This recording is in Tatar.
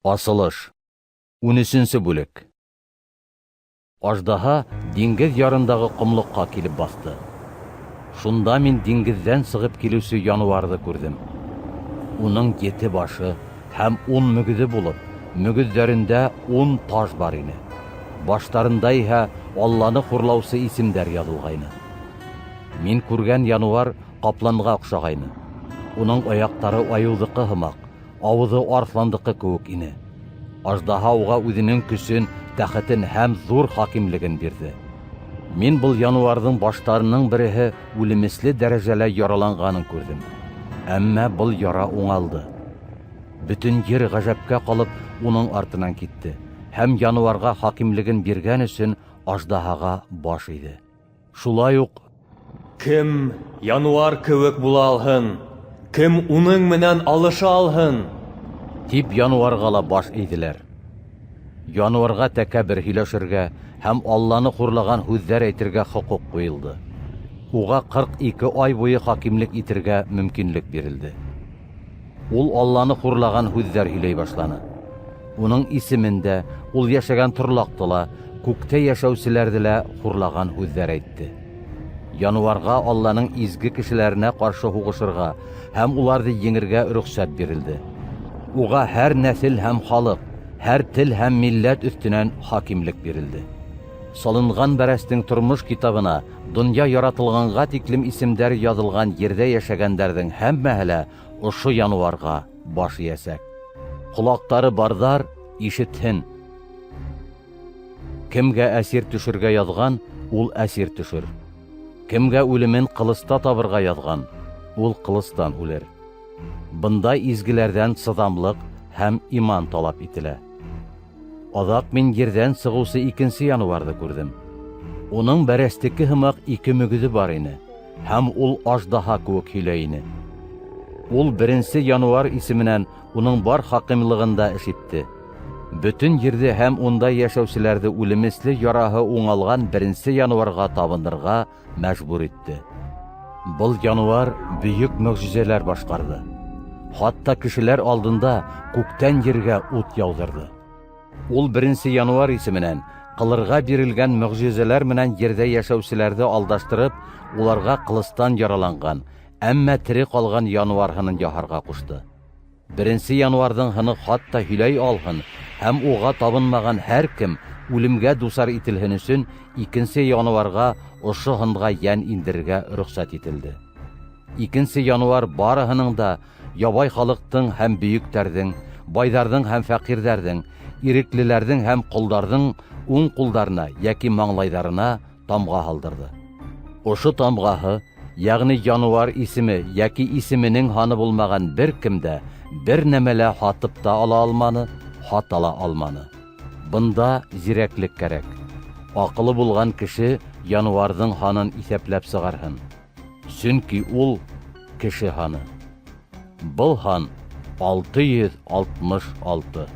Асылыш. 13-нче бүлек. Аждаһа диңгез ярындагы комлыкка килеп басты. Шунда мин диңгездән сыгып килүче януарды күрдем. Уның 7 башы һәм 10 мөгезе булып, мөгезләрендә 10 таш бар иде. Баштарында иһә Алланы хурлаучы исемдәр язылгайны. Мин күргән януар капланга охшагайны. Уның аяктары аюлдыкы һымак, авызы арсландыкы кеүек ине. Аждаһа уга үзенең көчен, тәхетен һәм зур хакимлеген бирде. Мин был януарның баштарының береһе үлемесле дәрәҗәлә яраланганын күрдем. Әмма был яра уңалды. Бүтән җир гаҗәпкә калып уның артынан китте. Һәм януарга хакимлеген биргән өчен аждаһага баш иде. Шулай ук Кем януар кеүек була алһын? Кем уның менән алыша алһын? Тип януарга ла баш иделәр. Януарга тәкәббер һөйләшергә һәм Алланы хурлаган һүзләр әйтергә хокук куелды. Уга 42 ай буе хакимлек итергә мөмкинлек бирелде. Ул Алланы хурлаган һүзләр һөйләй башланы. Уның исемендә ул яшәгән торлактыла, күктә яшәүчеләрде лә хурлаган һүзләр әйтте. Януарга Алланың изге кешеләренә каршы хугышырга һәм уларны еңергә рөхсәт бирелде. Уга һәр нәсел һәм халык, һәр тел һәм милләт өстенән хакимлек бирелде. Салынган бәрәстең тормыш китабына дөнья яратылганга тиклем исемдәр язылган ердә яшәгәндәрнең һәммәһе лә ошо януарга баш иясәк. Колактары бардар ишетһен. Кемгә әсир төшергә язган, ул әсир төшер. Кемгә үлемен кылыста табырга язган, ул кылыстан үлер. Бындай изгеләрдән сыдамлык һәм иман талап ителә. Адак мин ердән сыгучы икенче януарды күрдем. Уның бәрәстеке һымак 2 мөгезе бар ине, һәм ул аждаһа кеүек һөйләй ине. Ул беренче януар исеменән уның бар хакимлыгында эш итте. Бүтән җирдә һәм унда яшәүчеләрне үлемесле яраһы уңалган беренче януарга табынырга мәҗбүр итте. Был януар бөек мөгъҗизалар башкарды. Хатта кешеләр алдында күктән җиргә ут яудырды. Ул беренче януар исеменән кылырга бирелгән мөгъҗизалар менән җирдә яшәүчеләрне алдаштырып, уларга кылыстан яраланган, әмма тере калган януарһын яһарга кушты. Беренче януарның һыны хатта һөйләй алһын һәм уга табынмаган һәр кем үлемгә дусар ителһен өчен икенче януарга ошо һынга ян индерергә рөхсәт ителде. Икенче януар барыһының да ябай халыктың һәм бөйектәрнең, байларның һәм фәкыйрьләрнең, иреклеләрнең һәм кулдарның уң кулдарына яки маңлайдарына тамга һалдырды. Ошо тамгаһы, ягъни януар исеме яки исеменең ханы булмаган бер кемдә бер нәмәлә хатып та ала алманы, хат ала алманы. Бында зирәклек кәрәк. Акылы булган кеше януарның ханын исәпләп сыгарһын. Чөнки ул кеше ханы. Был хан 666.